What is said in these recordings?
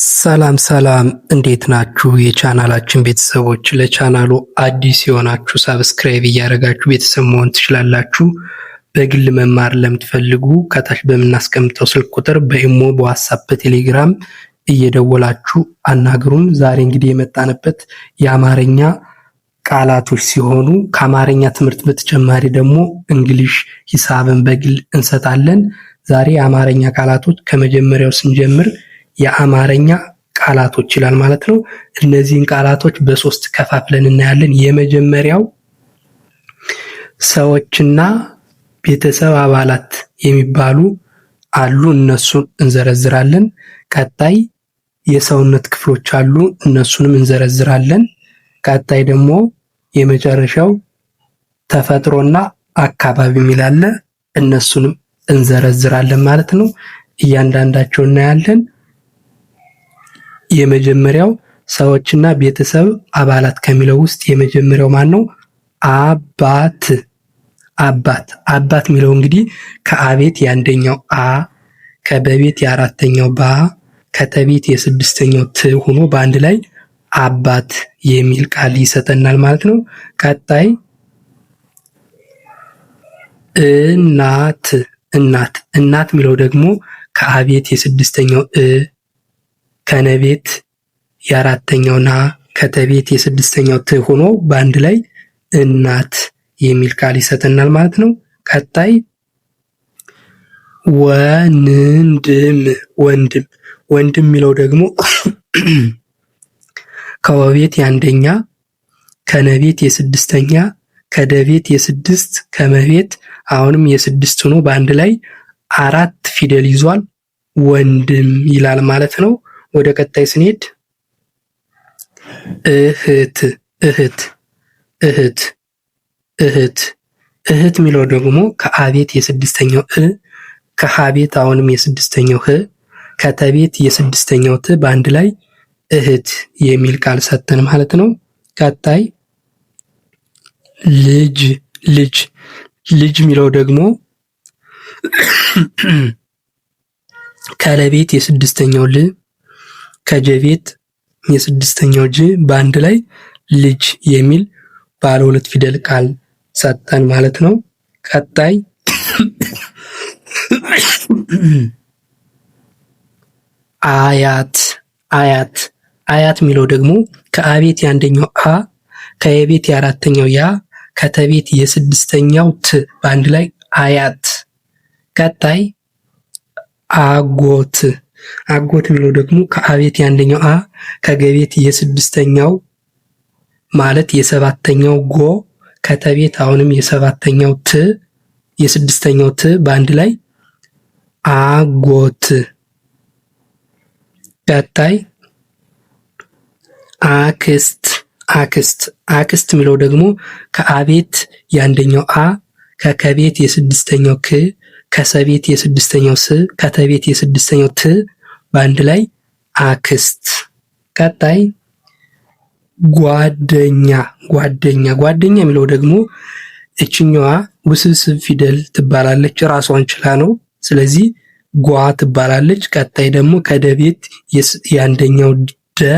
ሰላም ሰላም እንዴት ናችሁ? የቻናላችን ቤተሰቦች፣ ለቻናሉ አዲስ የሆናችሁ ሳብስክራይብ እያደረጋችሁ ቤተሰብ መሆን ትችላላችሁ። በግል መማር ለምትፈልጉ ከታች በምናስቀምጠው ስልክ ቁጥር በኢሞ፣ በዋትስአፕ፣ በቴሌግራም እየደወላችሁ አናግሩን። ዛሬ እንግዲህ የመጣንበት የአማርኛ ቃላቶች ሲሆኑ ከአማርኛ ትምህርት በተጨማሪ ደግሞ እንግሊሽ፣ ሂሳብን በግል እንሰጣለን። ዛሬ የአማርኛ ቃላቶች ከመጀመሪያው ስንጀምር የአማርኛ ቃላቶች ይላል ማለት ነው። እነዚህን ቃላቶች በሶስት ከፋፍለን እናያለን። የመጀመሪያው ሰዎችና ቤተሰብ አባላት የሚባሉ አሉ፣ እነሱን እንዘረዝራለን። ቀጣይ የሰውነት ክፍሎች አሉ፣ እነሱንም እንዘረዝራለን። ቀጣይ ደግሞ የመጨረሻው ተፈጥሮና አካባቢ የሚላለ እነሱንም እንዘረዝራለን ማለት ነው። እያንዳንዳቸው እናያለን። የመጀመሪያው ሰዎችና ቤተሰብ አባላት ከሚለው ውስጥ የመጀመሪያው ማን ነው? አባት። አባት አባት የሚለው እንግዲህ ከአቤት የአንደኛው አ፣ ከበቤት የአራተኛው ባ፣ ከተቤት የስድስተኛው ት ሆኖ በአንድ ላይ አባት የሚል ቃል ይሰጠናል ማለት ነው። ቀጣይ እናት። እናት እናት የሚለው ደግሞ ከአቤት የስድስተኛው እ፣ ከነቤት የአራተኛው ና፣ ከተቤት የስድስተኛው ት ሆኖ በአንድ ላይ እናት የሚል ቃል ይሰጠናል ማለት ነው። ቀጣይ ወንድም። ወንድም ወንድም የሚለው ደግሞ ከወቤት የአንደኛ፣ ከነቤት የስድስተኛ፣ ከደቤት የስድስት፣ ከመቤት አሁንም የስድስት ሆኖ በአንድ ላይ አራት ፊደል ይዟል። ወንድም ይላል ማለት ነው። ወደ ቀጣይ ስንሄድ እህት። እህት እህት እህት እህት የሚለው ደግሞ ከአቤት የስድስተኛው እ፣ ከሀቤት አሁንም የስድስተኛው ህ፣ ከተቤት የስድስተኛው ት በአንድ ላይ እህት የሚል ቃል ሰጠን ማለት ነው። ቀጣይ ልጅ። ልጅ ልጅ የሚለው ደግሞ ከለቤት የስድስተኛው ል፣ ከጀቤት የስድስተኛው ጅ በአንድ ላይ ልጅ የሚል ባለ ሁለት ፊደል ቃል ሰጠን ማለት ነው። ቀጣይ አያት። አያት አያት የሚለው ደግሞ ከአቤት የአንደኛው አ፣ ከየቤት የአራተኛው ያ፣ ከተቤት የስድስተኛው ት በአንድ ላይ አያት። ቀጣይ አጎት። አጎት የሚለው ደግሞ ከአቤት የአንደኛው አ፣ ከገቤት የስድስተኛው ማለት የሰባተኛው ጎ፣ ከተቤት አሁንም የሰባተኛው ት፣ የስድስተኛው ት በአንድ ላይ አጎት። ቀጣይ አክስት። አክስት አክስት የሚለው ደግሞ ከአቤት የአንደኛው አ፣ ከከቤት የስድስተኛው ክ፣ ከሰቤት የስድስተኛው ስ፣ ከተቤት የስድስተኛው ት በአንድ ላይ አክስት። ቀጣይ ጓደኛ። ጓደኛ ጓደኛ የሚለው ደግሞ እችኛዋ ውስብስብ ፊደል ትባላለች፣ ራሷን ችላ ነው። ስለዚህ ጓ ትባላለች። ቀጣይ ደግሞ ከደቤት የአንደኛው ደ፣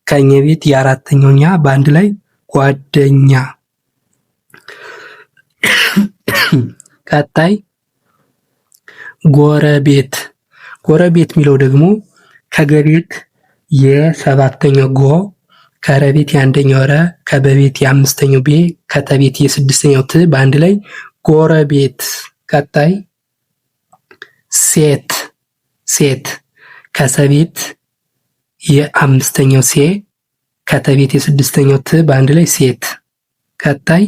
ከኘቤት የአራተኛው ኛ በአንድ ላይ ጓደኛ። ቀጣይ ጎረቤት። ጎረቤት የሚለው ደግሞ ከገቤት የሰባተኛው ጎ፣ ከረቤት የአንደኛው ረ፣ ከበቤት የአምስተኛው ቤ፣ ከተቤት የስድስተኛው ት በአንድ ላይ ጎረቤት። ቀጣይ ሴት። ሴት ከሰቤት የአምስተኛው ሴ፣ ከተቤት የስድስተኛው ት በአንድ ላይ ሴት። ቀጣይ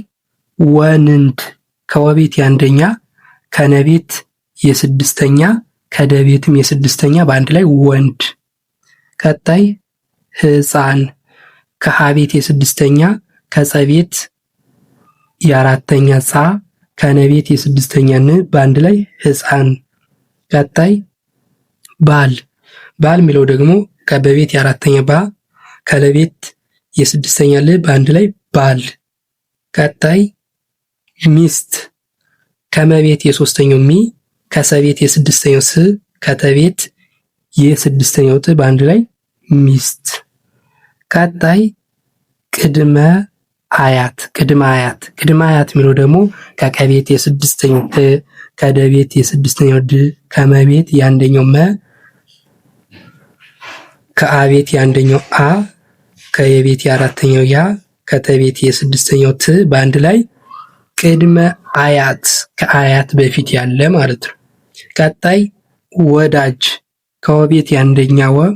ወንድ። ከወቤት የአንደኛ፣ ከነቤት የስድስተኛ፣ ከደቤትም የስድስተኛ በአንድ ላይ ወንድ። ቀጣይ ህፃን። ከሀቤት የስድስተኛ፣ ከጸቤት የአራተኛ ጻ፣ ከነቤት የስድስተኛ ን በአንድ ላይ ህፃን። ቀጣይ ባል። ባል የሚለው ደግሞ ከበቤት የአራተኛ ባ፣ ከለቤት የስድስተኛ ል በአንድ ላይ ባል። ቀጣይ ሚስት። ከመቤት የሶስተኛው ሚ፣ ከሰቤት የስድስተኛው ስ፣ ከተቤት የስድስተኛው ት በአንድ ላይ ሚስት። ቀጣይ ቅድመ አያት ቅድመ አያት የሚለው ደግሞ ከቀቤት የስድስተኛው ቅ ከደቤት የስድስተኛው ድ ከመቤት የአንደኛው መ ከአቤት የአንደኛው አ ከየቤት የአራተኛው ያ ከተቤት የስድስተኛው ት በአንድ ላይ ቅድመ አያት ከአያት በፊት ያለ ማለት ነው። ቀጣይ ወዳጅ ከወቤት የአንደኛ ወ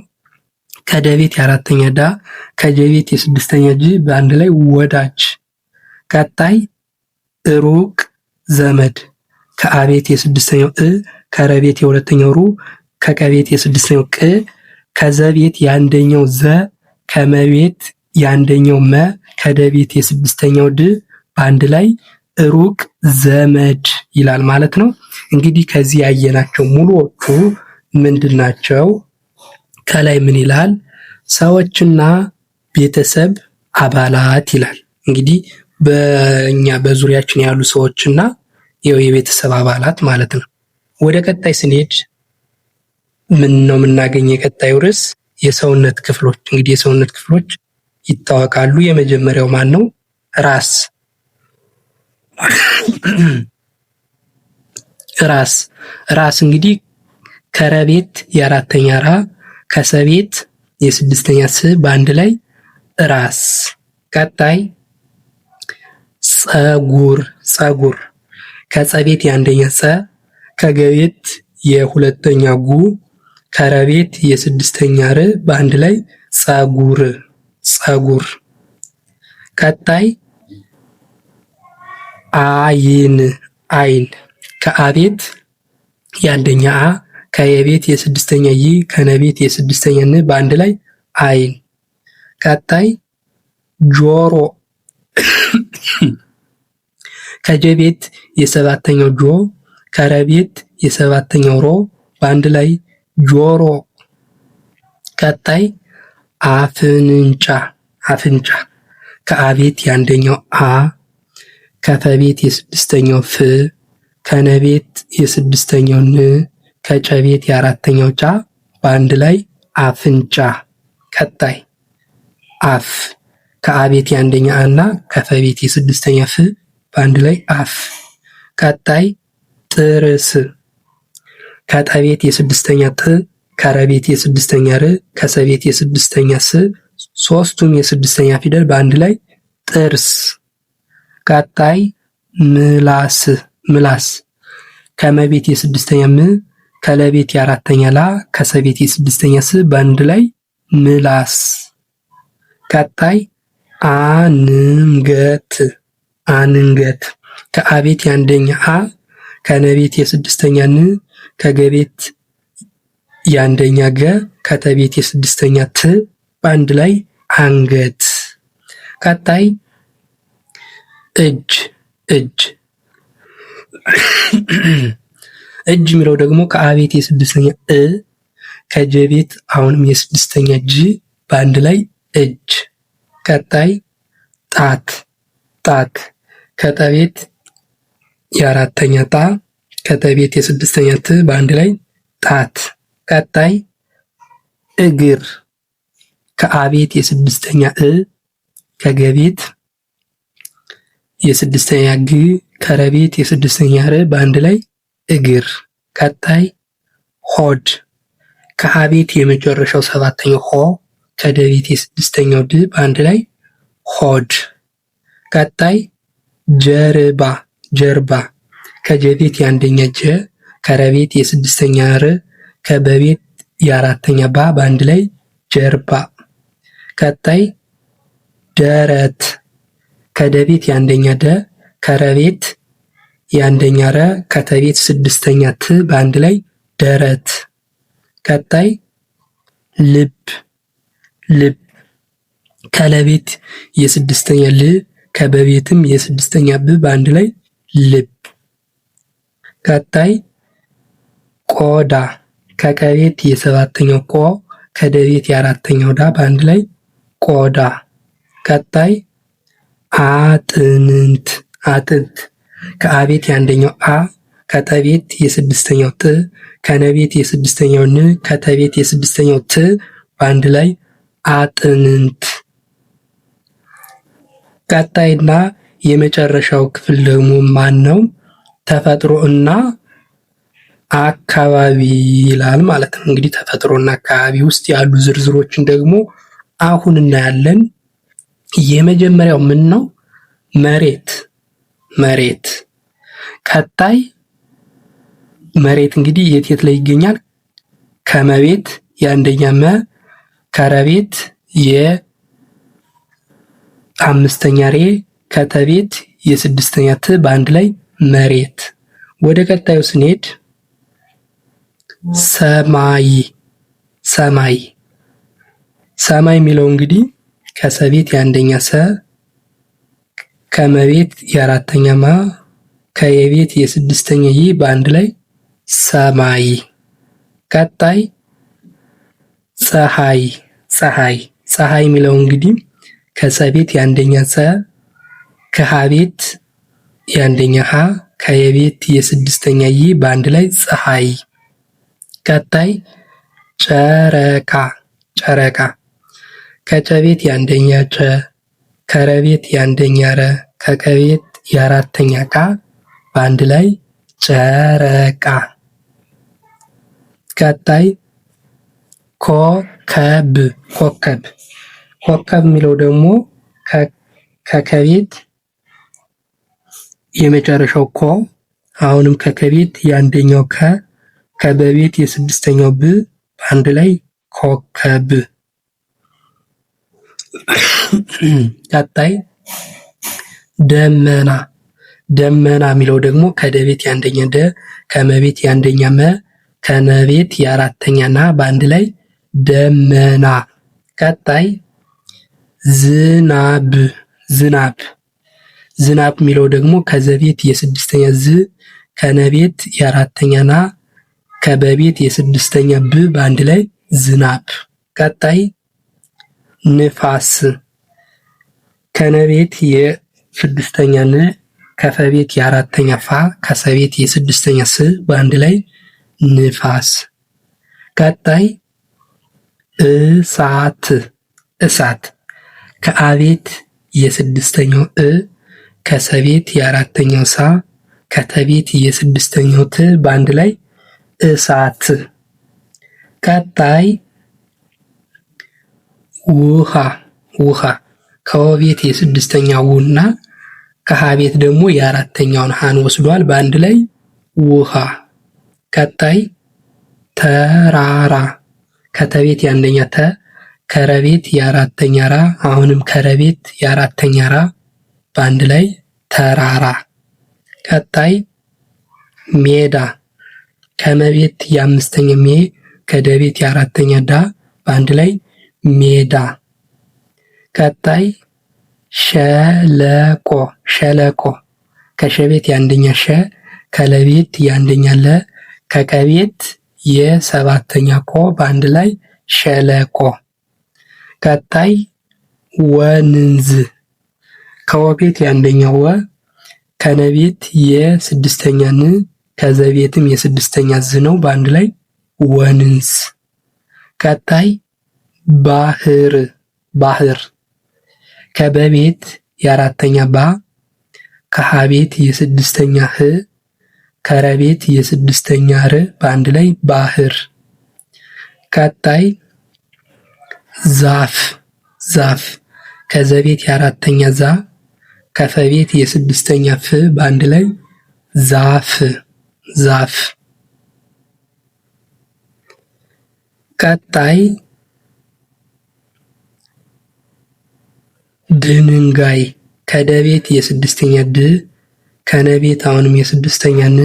ከደቤት የአራተኛ ዳ ከጀቤት የስድስተኛ ጅ በአንድ ላይ ወዳጅ። ቀጣይ ሩቅ ዘመድ ከአቤት የስድስተኛው እ ከረቤት የሁለተኛው ሩ ከቀቤት የስድስተኛው ቅ ከዘቤት የአንደኛው ዘ ከመቤት የአንደኛው መ ከደቤት የስድስተኛው ድ በአንድ ላይ ሩቅ ዘመድ ይላል ማለት ነው። እንግዲህ ከዚህ ያየናቸው ሙሉዎቹ ምንድን ናቸው? ከላይ ምን ይላል? ሰዎችና ቤተሰብ አባላት ይላል። እንግዲህ በእኛ በዙሪያችን ያሉ ሰዎችና የቤተሰብ አባላት ማለት ነው። ወደ ቀጣይ ስንሄድ ምን ነው የምናገኝ? የቀጣዩ ርዕስ የሰውነት ክፍሎች። እንግዲህ የሰውነት ክፍሎች ይታወቃሉ። የመጀመሪያው ማን ነው? ራስ። ራስ እንግዲህ ከረቤት የአራተኛ ራ ከሰቤት የስድስተኛ ስ በአንድ ላይ ራስ። ቀጣይ ጸጉር ከጸቤት የአንደኛ ጸ ከገቤት የሁለተኛ ጉ ከረቤት የስድስተኛ ር በአንድ ላይ ጸጉር። ቀጣይ አይን ከአቤት የአንደኛ አ ከየቤት የስድስተኛ ይ ከነቤት የስድስተኛ ን በአንድ ላይ አይን። ቀጣይ ጆሮ ከጀቤት የሰባተኛው ጆ ከረቤት የሰባተኛው ሮ በአንድ ላይ ጆሮ። ቀጣይ አፍንጫ ከአቤት የአንደኛው አ ከፈቤት የስድስተኛው ፍ ከነቤት የስድስተኛው ን ከጨቤት የአራተኛው ጫ በአንድ ላይ አፍንጫ። ቀጣይ አፍ ከአቤት የአንደኛ አ እና ከፈቤት የስድስተኛ ፍ በአንድ ላይ አፍ። ቀጣይ ጥርስ ከጠቤት የስድስተኛ ጥ ከረቤት የስድስተኛ ር ከሰቤት የስድስተኛ ስ ሶስቱም የስድስተኛ ፊደል በአንድ ላይ ጥርስ። ቀጣይ ምላስ ከመቤት የስድስተኛ ም ከለቤት የአራተኛ ላ ከሰቤት የስድስተኛ ስ በአንድ ላይ ምላስ። ቀጣይ አንገት ከአቤት የአንደኛ አ ከነቤት የስድስተኛ ን ከገቤት የአንደኛ ገ ከተቤት የስድስተኛ ት በአንድ ላይ አንገት። ቀጣይ እጅ የሚለው ደግሞ ከአቤት የስድስተኛ እ ከጀቤት አሁንም የስድስተኛ ጅ በአንድ ላይ እጅ። ቀጣይ ጣት ከጠቤት የአራተኛ ጣ ከተቤት የስድስተኛ ት በአንድ ላይ ጣት። ቀጣይ እግር ከአቤት የስድስተኛ እ ከገቤት የስድስተኛ ግ ከረቤት የስድስተኛ ር በአንድ ላይ እግር። ቀጣይ ሆድ ከአቤት የመጨረሻው ሰባተኛው ሆ ከደቤት የስድስተኛው ድ በአንድ ላይ ሆድ። ቀጣይ ጀርባ ከጀቤት የአንደኛ ጀ ከረቤት የስድስተኛ ር ከበቤት የአራተኛ ባ በአንድ ላይ ጀርባ። ቀጣይ ደረት ከደቤት የአንደኛ ደ ከረቤት የአንደኛ ረ ከተቤት ስድስተኛ ት በአንድ ላይ ደረት። ቀጣይ ልብ ከለቤት የስድስተኛ ል ከበቤትም የስድስተኛ ብ በአንድ ላይ ልብ። ቀጣይ ቆዳ ከቀቤት የሰባተኛው ቆ ከደቤት የአራተኛው ዳ በአንድ ላይ ቆዳ። ቀጣይ አጥንት ከአቤት የአንደኛው አ ከጠቤት የስድስተኛው ጥ ከነቤት የስድስተኛው ን ከተቤት የስድስተኛው ት በአንድ ላይ አጥንት። ቀጣይና የመጨረሻው ክፍል ደግሞ ማን ነው? ተፈጥሮ እና አካባቢ ይላል ማለት ነው። እንግዲህ ተፈጥሮና አካባቢ ውስጥ ያሉ ዝርዝሮችን ደግሞ አሁን እናያለን። የመጀመሪያው ምን ነው? መሬት። መሬት። ቀጣይ መሬት እንግዲህ የት ላይ ይገኛል? ከመቤት የአንደኛ መ፣ ከረቤት የአምስተኛ ሬ፣ ከተቤት የስድስተኛ ት በአንድ ላይ መሬት። ወደ ቀጣዩ ስንሄድ ሰማይ። ሰማይ። ሰማይ የሚለው እንግዲህ ከሰቤት የአንደኛ ሰ፣ ከመቤት የአራተኛ ማ፣ ከየቤት የስድስተኛ ይ በአንድ ላይ ሰማይ። ቀጣይ ፀሐይ። ፀሐይ። ፀሐይ የሚለው እንግዲህ ከሰቤት የአንደኛ ሰ፣ ከሀቤት የአንደኛ ሀ፣ ከየቤት የስድስተኛ ይ በአንድ ላይ ፀሐይ። ቀጣይ ጨረቃ። ጨረቃ። ከጨቤት የአንደኛ ጨ፣ ከረቤት የአንደኛ ረ፣ ከቀቤት የአራተኛ ቃ በአንድ ላይ ጨረቃ። ቀጣይ ኮከብ። ኮከብ። ኮከብ የሚለው ደግሞ ከከቤት የመጨረሻው ኮ፣ አሁንም ከከቤት የአንደኛው ከ፣ ከበቤት የስድስተኛው ብ በአንድ ላይ ኮከብ። ቀጣይ ደመና። ደመና የሚለው ደግሞ ከደቤት የአንደኛ ደ፣ ከመቤት የአንደኛ መ፣ ከነቤት የአራተኛ ና በአንድ ላይ ደመና። ቀጣይ ዝናብ። ዝናብ። ዝናብ የሚለው ደግሞ ከዘቤት የስድስተኛ ዝ፣ ከነቤት የአራተኛ ና፣ ከበቤት የስድስተኛ ብ በአንድ ላይ ዝናብ። ቀጣይ ንፋስ። ከነቤት የስድስተኛ ን፣ ከፈቤት የአራተኛ ፋ፣ ከሰቤት የስድስተኛ ስ በአንድ ላይ ንፋስ። ቀጣይ እሳት። እሳት። ከአቤት የስድስተኛው እ፣ ከሰቤት የአራተኛው ሳ፣ ከተቤት የስድስተኛው ት በአንድ ላይ እሳት። ቀጣይ ውሃ። ውሃ። ከወቤት የስድስተኛው ው እና ከሀቤት ደግሞ የአራተኛውን ሀን ወስዷል በአንድ ላይ ውሃ። ቀጣይ ተራራ። ከተቤት የአንደኛ ተ፣ ከረቤት የአራተኛ ራ፣ አሁንም ከረቤት የአራተኛ ራ በአንድ ላይ ተራራ። ቀጣይ ሜዳ። ከመቤት የአምስተኛ ሜ፣ ከደቤት የአራተኛ ዳ በአንድ ላይ ሜዳ። ቀጣይ ሸለቆ። ሸለቆ። ከሸቤት የአንደኛ ሸ፣ ከለቤት የአንደኛ ለ፣ ከቀቤት የሰባተኛ ኮ በአንድ ላይ ሸለቆ። ቀጣይ ወንዝ። ከወቤት የአንደኛ ወ፣ ከነቤት የስድስተኛ ን፣ ከዘቤትም የስድስተኛ ዝ ነው በአንድ ላይ ወንዝ። ቀጣይ ባህር። ባህር። ከበቤት የአራተኛ ባ፣ ከሀቤት የስድስተኛ ህ፣ ከረቤት የስድስተኛ ር በአንድ ላይ ባህር። ቀጣይ ዛፍ። ዛፍ። ከዘቤት የአራተኛ ዛ፣ ከፈቤት የስድስተኛ ፍ በአንድ ላይ ዛፍ። ዛፍ። ቀጣይ ድንጋይ። ከደቤት የስድስተኛ ድ፣ ከነቤት አሁንም የስድስተኛ ን፣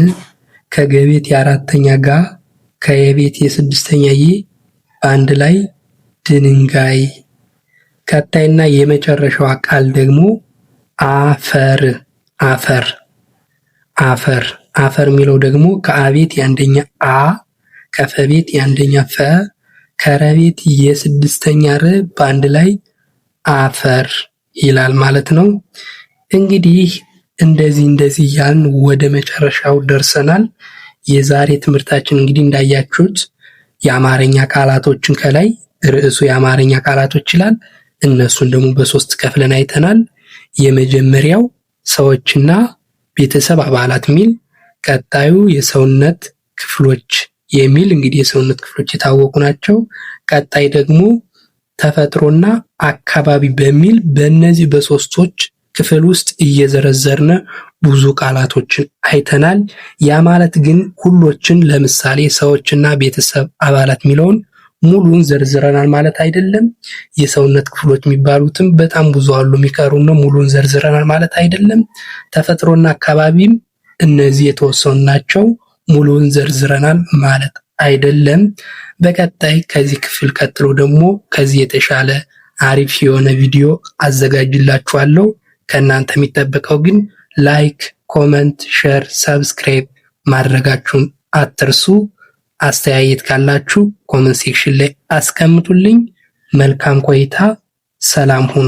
ከገቤት የአራተኛ ጋ፣ ከየቤት የስድስተኛ ይ በአንድ ላይ ድንጋይ። ቀጣይና የመጨረሻዋ ቃል ደግሞ አፈር። አፈር። አፈር። አፈር የሚለው ደግሞ ከአቤት የአንደኛ አ፣ ከፈቤት የአንደኛ ፈ፣ ከረቤት የስድስተኛ ር በአንድ ላይ አፈር ይላል ማለት ነው። እንግዲህ እንደዚህ እያልን ወደ መጨረሻው ደርሰናል። የዛሬ ትምህርታችን እንግዲህ እንዳያችሁት የአማርኛ ቃላቶችን ከላይ ርዕሱ የአማርኛ ቃላቶች ይላል። እነሱን ደግሞ በ3 ከፍለን አይተናል። የመጀመሪያው ሰዎችና ቤተሰብ አባላት ሚል፣ ቀጣዩ የሰውነት ክፍሎች የሚል እንግዲህ የሰውነት ክፍሎች የታወቁ ናቸው። ቀጣይ ደግሞ ተፈጥሮና አካባቢ በሚል በእነዚህ በሶስቶች ክፍል ውስጥ እየዘረዘርነ ብዙ ቃላቶችን አይተናል። ያ ማለት ግን ሁሎችን ለምሳሌ ሰዎችና ቤተሰብ አባላት የሚለውን ሙሉን ዘርዝረናል ማለት አይደለም። የሰውነት ክፍሎች የሚባሉትም በጣም ብዙ አሉ የሚቀሩ ነው። ሙሉን ዘርዝረናል ማለት አይደለም። ተፈጥሮና አካባቢም እነዚህ የተወሰኑ ናቸው። ሙሉን ዘርዝረናል ማለት አይደለም። በቀጣይ ከዚህ ክፍል ቀጥሎ ደግሞ ከዚህ የተሻለ አሪፍ የሆነ ቪዲዮ አዘጋጅላችኋለሁ። ከእናንተ የሚጠበቀው ግን ላይክ፣ ኮመንት፣ ሼር፣ ሰብስክራይብ ማድረጋችሁን አትርሱ። አስተያየት ካላችሁ ኮመንት ሴክሽን ላይ አስቀምጡልኝ። መልካም ቆይታ። ሰላም ሁኑ።